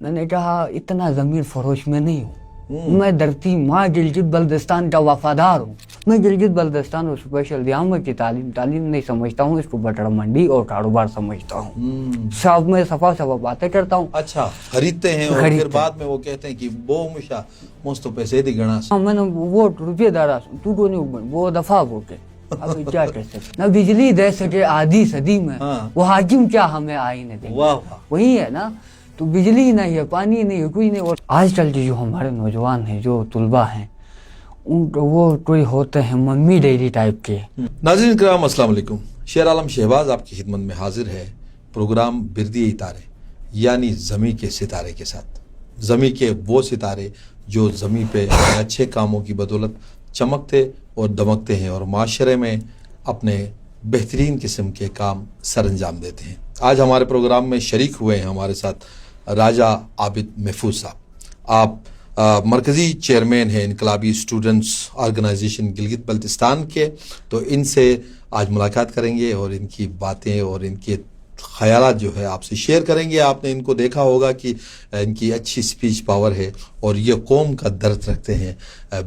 میں نے کہا اتنا ضمیر فروش میں نہیں ہوں، میں دھرتی ماں گلگت بلتستان کا وفادار ہوں. میں گلگت بلتستان اور اسپیشل دیامہ کی تعلیم نہیں سمجھتا ہوں، اس کو بٹر منڈی اور کاروبار سمجھتا ہوں. صاحب میں صفا باتیں کرتا ہوں. اچھا خریدتے ہیں اور پھر بعد میں وہ کہتے ہیں کہ بو مشا مست پیسے دی گنا میں نے وہ روپیے دارا تو کو نہیں وہ دفعہ ہو کے اب کیا کہہ سکتے. نہ بجلی دے سکے آدھی صدی میں وہ حاکم کیا ہمیں آئینے دیں. وہی ہے نا، تو بجلی نہیں ہے، پانی نہیں ہے، کوئی نہیں. اور آج کل کے جو ہمارے نوجوان ہیں، جو طلباء ہیں، وہ کوئی ہوتے ہیں ممی ڈیری ٹائپ کے. ناظرین کرام السلام علیکم. شیر عالم شہباز آپ کی خدمت میں حاضر ہے پروگرام بردی ستارے یعنی زمیں کے ستارے کے ساتھ. زمیں کے وہ ستارے جو زمیں پہ اچھے کاموں کی بدولت چمکتے اور دمکتے ہیں اور معاشرے میں اپنے بہترین قسم کے کام سر انجام دیتے ہیں. آج ہمارے پروگرام میں شریک ہوئے ہیں ہمارے ساتھ راجہ عابد محفوظ صاحب. آپ مرکزی چیئرمین ہیں انقلابی اسٹوڈنٹس آرگنائزیشن گلگت بلتستان کے. تو ان سے آج ملاقات کریں گے اور ان کی باتیں اور ان کے خیالات جو ہے آپ سے شیئر کریں گے. آپ نے ان کو دیکھا ہوگا کہ ان کی اچھی سپیچ پاور ہے اور یہ قوم کا درد رکھتے ہیں.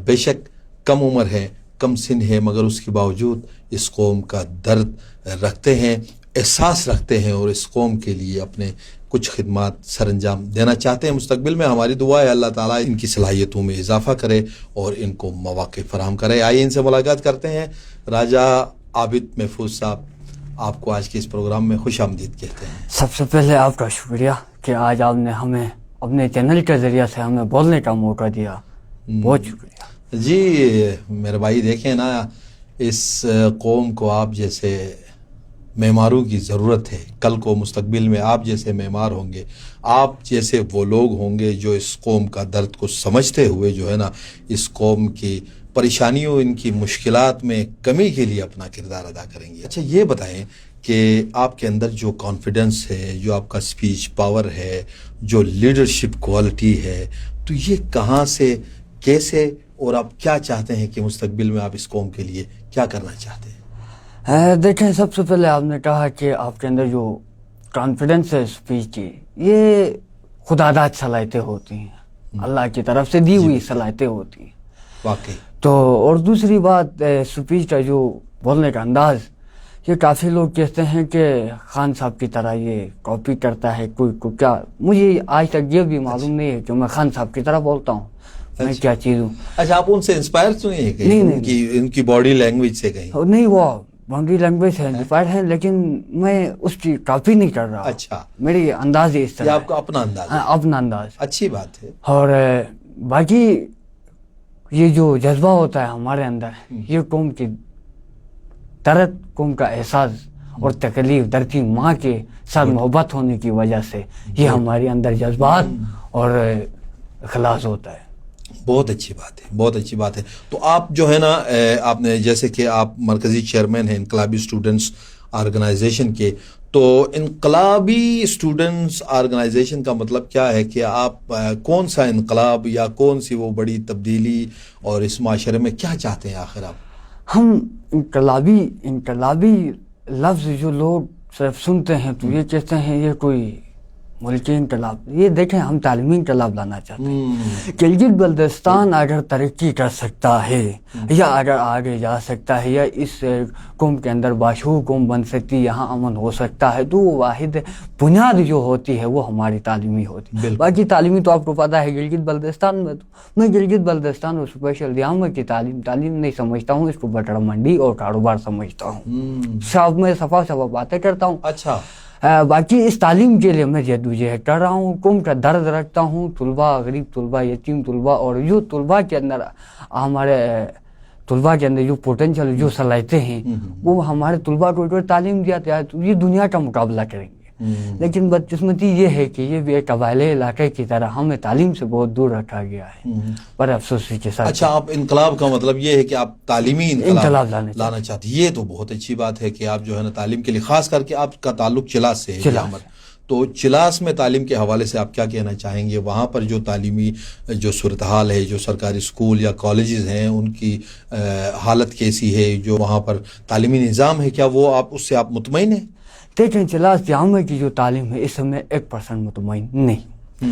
بے شک کم عمر ہے، کم سن ہے، مگر اس کے باوجود اس قوم کا درد رکھتے ہیں، احساس رکھتے ہیں اور اس قوم کے لیے اپنے کچھ خدمات سر انجام دینا چاہتے ہیں. مستقبل میں ہماری دعا ہے اللہ تعالیٰ ان کی صلاحیتوں میں اضافہ کرے اور ان کو مواقع فراہم کرے. آئیے ان سے ملاقات کرتے ہیں. راجہ عابد محفوظ صاحب، آپ کو آج کے اس پروگرام میں خوش آمدید کہتے ہیں. سب سے پہلے آپ کا شکریہ کہ آج آپ نے ہمیں اپنے چینل کے ذریعے سے ہمیں بولنے کا موقع دیا. بہت شکریہ. جی میرے بھائی دیکھیں نا، اس قوم کو آپ جیسے معماروں کی ضرورت ہے. کل کو مستقبل میں آپ جیسے معمار ہوں گے، آپ جیسے وہ لوگ ہوں گے جو اس قوم کا درد کو سمجھتے ہوئے جو ہے نا اس قوم کی پریشانیوں، ان کی مشکلات میں کمی کے لیے اپنا کردار ادا کریں گے. اچھا یہ بتائیں کہ آپ کے اندر جو کانفیڈنس ہے، جو آپ کا سپیچ پاور ہے، جو لیڈرشپ کوالٹی ہے، تو یہ کہاں سے، کیسے، اور آپ کیا چاہتے ہیں کہ مستقبل میں آپ اس قوم کے لیے کیا کرنا چاہتے ہیں؟ دیکھیں، سب سے پہلے آپ نے کہا کہ آپ کے اندر جو کانفیڈنس ہے اسپیچ کی، یہ خدا داد صلاحیتیں ہوتی ہیں، اللہ کی طرف سے دی ہوئی صلاحیتیں ہوتی ہیں واقعی. تو اور دوسری بات اسپیچ کا جو بولنے کا انداز، یہ کافی لوگ کہتے ہیں کہ خان صاحب کی طرح یہ کاپی کرتا ہے کوئی کو. کیا مجھے آج تک یہ بھی معلوم نہیں ہے کہ میں خان صاحب کی طرح بولتا ہوں، میں کیا چیز ہوں. اچھا آپ ان سے انسپائر تو نہیں ہے کہیں؟ ان کی باڈی لینگویج سے کہیں؟ نہیں، وہ باڈی لینگویج سے انسپائر ہے، لیکن میں اس کی کاپی نہیں کر رہا. اچھا، میری انداز ہی اس طرح. آپ کا اپنا انداز؟ ہاں، اپنا انداز. اچھی بات ہے. اور باقی یہ جو جذبہ ہوتا ہے ہمارے اندر، یہ قوم کی درد، قوم کا احساس اور تکلیف، دھرتی ماں کے ساتھ محبت ہونے کی وجہ سے یہ ہمارے اندر جذبات اور اخلاص ہوتا ہے. بہت اچھی بات ہے، بہت اچھی بات ہے. تو آپ جو ہے نا، آپ نے جیسے کہ آپ مرکزی چیئرمین ہیں انقلابی اسٹوڈنٹس آرگنائزیشن کے، تو انقلابی اسٹوڈنٹس آرگنائزیشن کا مطلب کیا ہے کہ آپ کون سا انقلاب یا کون سی وہ بڑی تبدیلی اور اس معاشرے میں کیا چاہتے ہیں آخر آپ؟ ہم انقلابی لفظ جو لوگ صرف سنتے ہیں تو یہ کہتے ہیں یہ کوئی ملکی انقلاب. یہ دیکھیں، ہم تعلیمی انقلاب لانا چاہتے ہیں. گلگت بلتستان اگر ترقی کر سکتا ہے یا اگر آگے جا سکتا ہے یا اس قوم کے اندر باشعور قوم بن سکتی، یہاں امن ہو سکتا ہے، تو وہ واحد بنیاد جو ہوتی ہے وہ ہماری تعلیمی ہوتی ہے. باقی تعلیمی تو آپ کو پتہ ہے گلگت بلتستان میں، تو میں گلگت بلتستان اور اسپیشل دیامہ کی تعلیم نہیں سمجھتا ہوں، اس کو بٹر منڈی اور کاروبار سمجھتا ہوں. صاحب میں صفا باتیں کرتا ہوں. اچھا، باقی اس تعلیم کے لیے میں جدوجہد کر رہا ہوں، قوم کا درد رکھتا ہوں. طلباء، غریب طلباء، یتیم طلباء، اور جو طلباء کے اندر ہمارے طلباء کے اندر جو پوٹینشل، جو صلاحیتیں ہیں، وہ ہمارے طلباء کو اگر تعلیم دیا جائے تو یہ دنیا کا مقابلہ کریں گے. لیکن بدقسمتی یہ ہے کہ یہ بھی ایک قبائلی علاقے کی طرح ہمیں تعلیم سے بہت دور رکھا گیا ہے، پر افسوس کے ساتھ. اچھا، آپ انقلاب کا مطلب یہ ہے کہ آپ تعلیمی انقلاب لانا چاہتے ہیں. یہ تو بہت اچھی بات ہے کہ آپ جو ہے نا تعلیم کے لیے، خاص کر کے آپ کا تعلق چلاس سے ہے. تو چلاس میں تعلیم کے حوالے سے آپ کیا کہنا چاہیں گے؟ وہاں پر جو تعلیمی جو صورتحال ہے، جو سرکاری اسکول یا کالجز ہیں، ان کی حالت کیسی ہے؟ جو وہاں پر تعلیمی نظام ہے، کیا وہ اس سے آپ مطمئن ہیں؟ دیکھیں، چلاس جامع کی جو تعلیم ہے اس میں 1% مطمئن نہیں.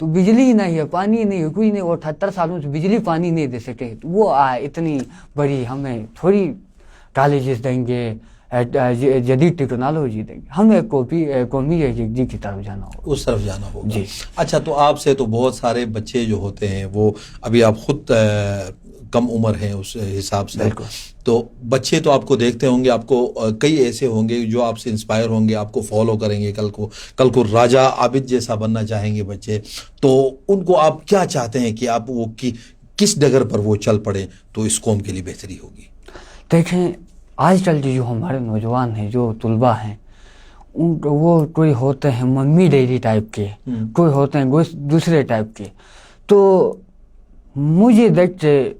تو بجلی نہیں ہے, پانی نہیں ہے, کوئی نہیں, وہ 78 سالوں سے بجلی پانی نہیں دے سکے. تو وہ اتنی بڑی ہمیں تھوڑی کالجز دیں گے, جدید ٹیکنالوجی دیں گے, ہمیں قومی یکجہتی کی طرف جانا ہوگا, اس طرف جانا ہوگا. جی. اچھا, تو آپ سے تو بہت سارے بچے جو ہوتے ہیں وہ ابھی آپ خود کم عمر ہیں اس حساب سے, بالکل. تو بچے تو آپ کو دیکھتے ہوں گے, آپ کو کئی ایسے ہوں گے جو آپ سے انسپائر ہوں گے, آپ کو فالو کریں گے, کل کو راجہ عابد جیسا بننا چاہیں گے بچے, تو ان کو آپ کیا چاہتے ہیں کہ آپ وہ کس ڈگر پر وہ چل پڑیں تو اس قوم کے لیے بہتری ہوگی؟ دیکھیں آج کل جو ہمارے نوجوان ہیں, جو طلباء ہیں, وہ کوئی ہوتے ہیں ممی ڈیڈی ٹائپ کے, کوئی ہوتے ہیں دوسرے ٹائپ کے. تو مجھے دیکھتے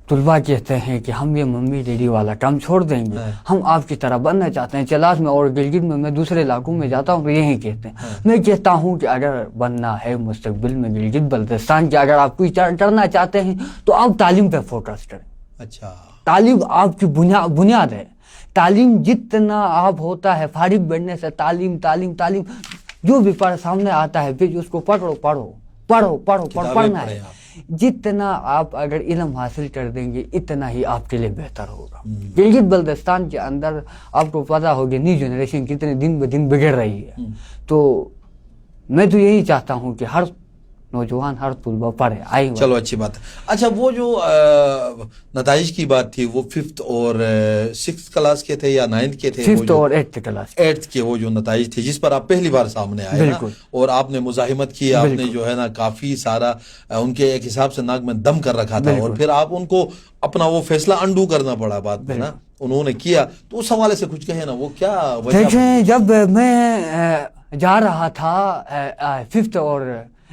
طلباء کہتے ہیں کہ ہم یہ ممی ڈیڈی والا کام چھوڑ دیں گے, ہم آپ کی طرح بننا چاہتے ہیں. چلاس میں اور گلگت میں دوسرے علاقوں میں جاتا ہوں تو یہی کہتے ہیں. میں کہتا ہوں کہ اگر بننا ہے مستقبل میں گلگت بلتستان کے, اگر آپ کوئی کرنا چاہتے ہیں تو آپ تعلیم پہ فوکس کریں. اچھا, تعلیم آپ کی بنیاد ہے. تعلیم جتنا آپ ہوتا ہے فارغ بیٹھنے سے, تعلیم تعلیم تعلیم جو بھی سامنے آتا ہے پھر اس کو پڑھنا ہے. جتنا آپ اگر علم حاصل کر دیں گے اتنا ہی آپ کے لیے بہتر ہوگا. گلگت بلتستان کے اندر آپ کو پتا ہوگا نیو جنریشن کتنے دن بدن بگڑ رہی ہے. تو میں تو یہی چاہتا ہوں کہ ہر نوجوان, ہر طلبہ پڑھے. چلو اچھی بات ہے. اچھا, وہ جو نتائج کی بات تھی وہ 5th اور 6th کلاس کے تھے یا 9th کے تھے؟ 5th اور 8th کلاس. 8th کے وہ جو نتائج تھے جس پر آپ پہلی بار سامنے آئے نا, اور آپ نے مزاحمت کی, آپ نے جو ہے نا کافی سارا ان کے ایک حساب سے ناک میں دم کر رکھا تھا, اور پھر آپ ان کو اپنا وہ فیصلہ انڈو کرنا پڑا بعد میں نا, انہوں نے کیا. تو اس حوالے سے کچھ کہیں نا, وہ کیا وجہ؟ دیکھیں جب میں جا رہا تھا 5th اور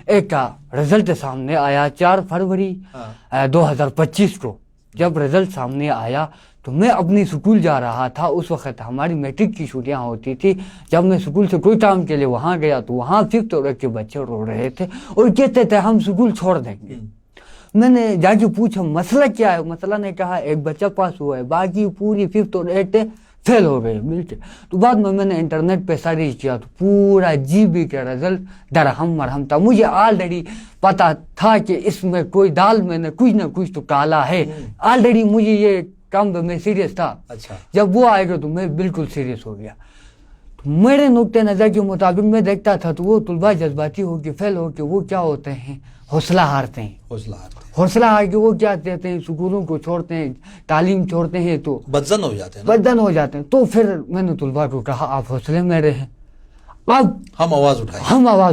8th کا رزلٹ سامنے آیا 4 فروری 2025 کو, جب رزلٹ سامنے آیا تو میں اپنی سکول جا رہا تھا. اس وقت ہماری میٹرک کی چھٹیاں ہوتی تھی. جب میں سکول سے کوئی کام کے لیے وہاں گیا تو وہاں 5th اور 8th کے بچے رو رہے تھے اور کہتے تھے ہم سکول چھوڑ دیں گے. میں نے جا کے پوچھا مسئلہ کیا ہے. مسئلہ نے کہا ایک بچہ پاس ہوا ہے, باقی پوری 5th اور 8th فیل ہو گئے مل کے. تو بعد میں نے انٹرنیٹ پہ سرچ کیا تو پورا GB کا رزلٹ درہم مرہم تھا. مجھے آلریڈی پتا تھا کہ اس میں کوئی دال میں نے کچھ نہ کچھ تو کالا ہے. آلریڈی مجھے یہ کام میں سیریس تھا. جب وہ آئے گا تو میں بالکل سیریس ہو گیا. میرے نقطۂ نظر کے مطابق میں دیکھتا تھا تو وہ طلباء جذباتی ہو کے فیل ہو کے وہ کیا ہوتے ہیں, حوصلہ ہارتے ہیں. حوصلہ ہار کے وہ کیا کہتے ہیں, سکولوں کو چھوڑتے ہیں, تعلیم چھوڑتے ہیں, تو بدزن ہو جاتے ہیں. تو پھر میں نے طلباء کو کہا آپ حوصلے میں رہیں, اب ہم آواز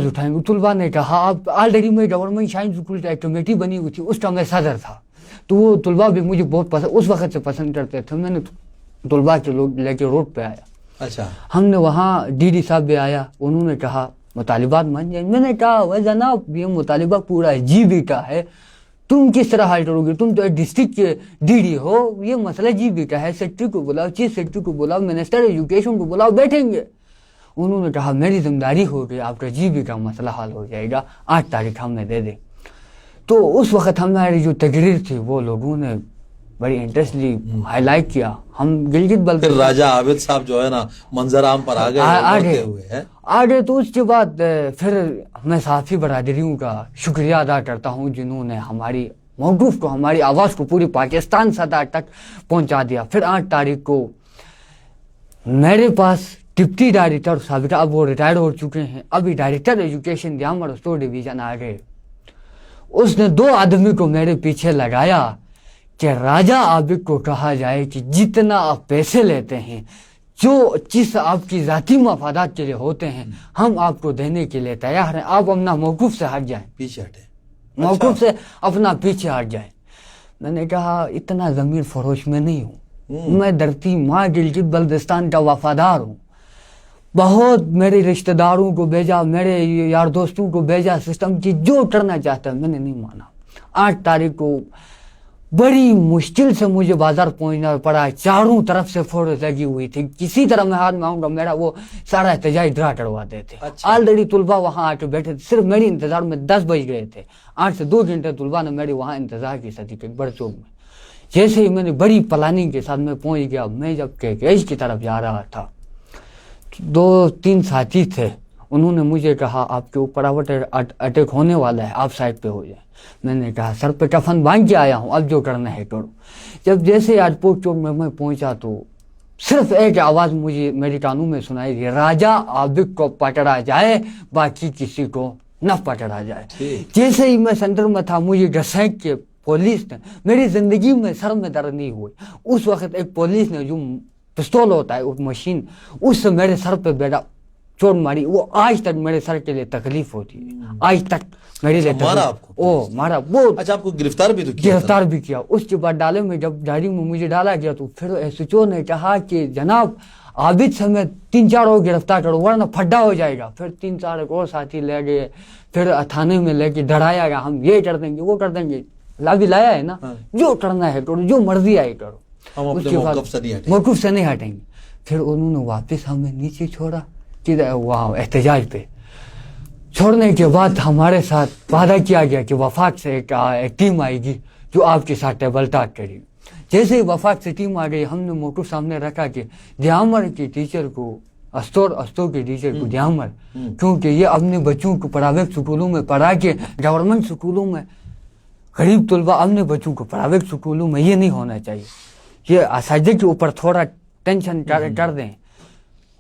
اٹھائیں گے. طلباء نے کہا آپ آلریڈی میں گورنمنٹ سائنس اسکول کا ایک کمیٹی بنی ہوئی تھی, اس کا میں صدر تھا. تو وہ طلباء بھی مجھے بہت اس وقت سے پسند کرتے تھے. میں نے طلباء کے لوگ لے کے روڈ پہ آیا. اچھا, ہم نے وہاں DD صاحب بھی آیا, انہوں نے کہا مطالبات مان جائیں. میں نے کہا وہ جناب یہ مطالبہ پورا GB کا ہے, تم کس طرح حل کرو گے, تم تو ڈسٹرکٹ کے DD ہو, یہ مسئلہ GB کا ہے, سیکٹری کو بلاؤ, چیف سیکٹری کو بلاؤ, منسٹر ایجوکیشن کو بلاؤ, بیٹھیں گے. انہوں نے کہا میری ذمہ داری ہوگی, آپ کا GB کا مسئلہ حل ہو جائے گا, 8 تاریخ ہمیں دے دیں. تو اس وقت ہماری جو تقریر تھی وہ لوگوں نے بڑی انٹرسٹلی ہائی لائٹ کیا. ہم گلگت بلتستان راجہ عابد صاحب جو ہے نا منظر عام پر آگے. تو اس کے بعد پھر میں صحافی برادریوں کا شکریہ ادا کرتا ہوں جنہوں نے ہماری موقف کو, ہماری آواز کو پوری پاکستان سطح تک پہنچا دیا. پھر 8 تاریخ کو میرے پاس ڈپٹی ڈائریکٹر سابقہ, اب وہ ریٹائر ہو چکے ہیں, ابھی director education Diamer Astore division آ گئے. اس نے 2 آدمی کو میرے پیچھے لگایا کہ راجہ عابد کو کہا جائے کہ جتنا آپ پیسے لیتے ہیں, جو چیز آپ کی ذاتی مفادات کے لیے ہوتے ہیں, ہم آپ کو دینے کے لیے تیار ہیں. آپ اپنا موقف سے ہٹ جائیں, پیچھے ہٹیں, موقف سے اپنا پیچھے ہٹ جائیں. میں نے کہا اتنا ضمیر فروش میں نہیں ہوں, میں دھرتی ماں گلگت بلتستان کا وفادار ہوں. بہت میرے رشتہ داروں کو بھیجا, میرے یار دوستوں کو بھیجا, سسٹم کی جو کرنا چاہتا ہے, میں نے نہیں مانا. 8 تاریخ کو بڑی مشکل سے مجھے بازار پہنچنا پڑا, چاروں طرف سے فورس لگی ہوئی تھی. کسی طرح میں ہاتھ میں آؤں گا میرا وہ سارا احتجاج ڈرا کروا دیتے. آلریڈی طلباء وہاں آ کے بیٹھے تھے, صرف میری انتظار میں 10 بج گئے تھے. 8 سے 2 گھنٹے طلباء نے میری وہاں انتظار کی صدی کے بڑے چوک میں. جیسے ہی میں نے بڑی پلاننگ کے ساتھ میں پہنچ گیا, میں جب کیش کی طرف جا رہا تھا 2-3 ساتھی تھے, انہوں نے مجھے کہا آپ کے اوپر اٹیک ہونے والا ہے, آپ سائڈ پہ ہو جائیں. میں نے کہا سر پہ کفن باندھ کے آیا ہوں, اب جو کرنا ہے کرو. جب جیسے ایئرپورٹ چوک میں پہنچا تو صرف ایک آواز مجھے میری کانوں میں سنائی دی, راجا عابد کو پکڑا جائے, باقی کسی کو نہ پکڑا جائے. جیسے ہی میں سینٹر میں تھا مجھے گھسیٹ کے پولیس نے, میری زندگی میں سر میں درد نہیں ہوئی. اس وقت ایک پولیس نے جو پستول ہوتا ہے, وہ مشین, اس سے میرے سر پہ بیٹا چوٹ ماری. وہ آج تک میرے سر کے لیے تکلیف ہوتی ہے, آج تک میرے لیے مارا بہت. اچھا آپ کو گرفتار بھی تو کیا؟ گرفتار بھی کیا. اس کے بعد ڈالے میں جب ڈائری میں مجھے ڈالا گیا تو پھر ایس ایچ او نے کہا کہ جناب عابد سمیت 3-4 اور گرفتار کرو ورنہ پھڈا ہو جائے گا. پھر 3-4 اور ساتھی لے گئے, پھر تھانے میں لے کے ڈرایا گیا, ہم یہ کر دیں گے وہ کر دیں گے. لابی لایا ہے نا, جو کرنا ہے کرو, جو مرضی آئے کرو, موقف سے نہیں ہٹیں گے. پھر انہوں نے واپس ہمیں نیچے چھوڑا وہاں احتجاج پہ. چھوڑنے کے بعد ہمارے ساتھ وعدہ کیا گیا کہ وفاق سے ایک ٹیم آئے گی جو آپ کے ساتھ ٹیبل ٹاک کرے گی. جیسے ہی وفاق سے ٹیم آ گئی, ہم نے موقف سامنے رکھا کہ دیامر کے ٹیچر کو, استور کے ٹیچر کو دیامر, کیونکہ یہ اپنے بچوں کو پرائیویٹ سکولوں میں پڑھا کے گورنمنٹ سکولوں میں غریب طلبہ اپنے بچوں کو پرائیویٹ سکولوں میں یہ نہیں ہونا چاہیے. یہ اساتذہ کے اوپر تھوڑا ٹینشن کر دیں.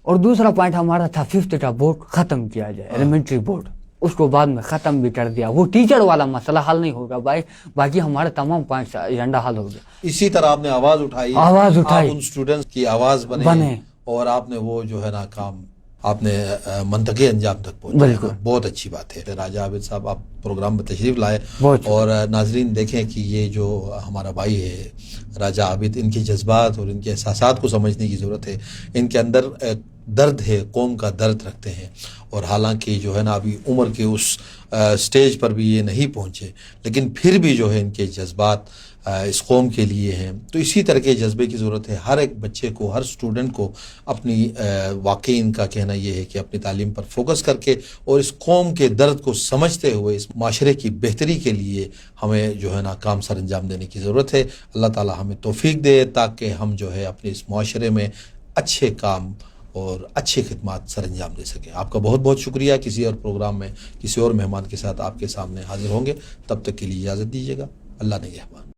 اور دوسرا پوائنٹ ہمارا تھا 5th کا بورڈ ختم کیا جائے, ایلیمنٹری بورڈ, اس کو بعد میں ختم بھی کر دیا. وہ ٹیچر والا مسئلہ حل نہیں ہوگا بھائی, باقی ہمارے تمام پوائنٹس ایجنڈا حل ہو گیا. اسی طرح آپ نے آواز اٹھائی, آپ ان اسٹوڈنٹس کی آواز بنے اور آپ نے وہ جو ہے نا کام آپ نے منطقی انجام تک پہنچا. بہت اچھی بات ہے. راجا عابد صاحب آپ پروگرام میں تشریف لائے, اور ناظرین دیکھیں کہ یہ جو ہمارا بھائی ہے راجا عابد, ان کے جذبات اور ان کے احساسات کو سمجھنے کی ضرورت ہے. ان کے اندر درد ہے, قوم کا درد رکھتے ہیں, اور حالانکہ جو ہے نا ابھی عمر کے اس سٹیج پر بھی یہ نہیں پہنچے, لیکن پھر بھی جو ہے ان کے جذبات اس قوم کے لیے ہیں. تو اسی طرح کے جذبے کی ضرورت ہے ہر ایک بچے کو, ہر اسٹوڈنٹ کو. اپنی واقعی ان کا کہنا یہ ہے کہ اپنی تعلیم پر فوکس کر کے اور اس قوم کے درد کو سمجھتے ہوئے اس معاشرے کی بہتری کے لیے ہمیں جو ہے نا کام سر انجام دینے کی ضرورت ہے. اللہ تعالی ہمیں توفیق دے تاکہ ہم جو ہے اپنے اس معاشرے میں اچھے کام اور اچھی خدمات سر انجام دے سکیں. آپ کا بہت بہت شکریہ. کسی اور پروگرام میں کسی اور مہمان کے ساتھ آپ کے سامنے حاضر ہوں گے. تب تک کے لیے اجازت دیجیے گا. اللہ نگہبان.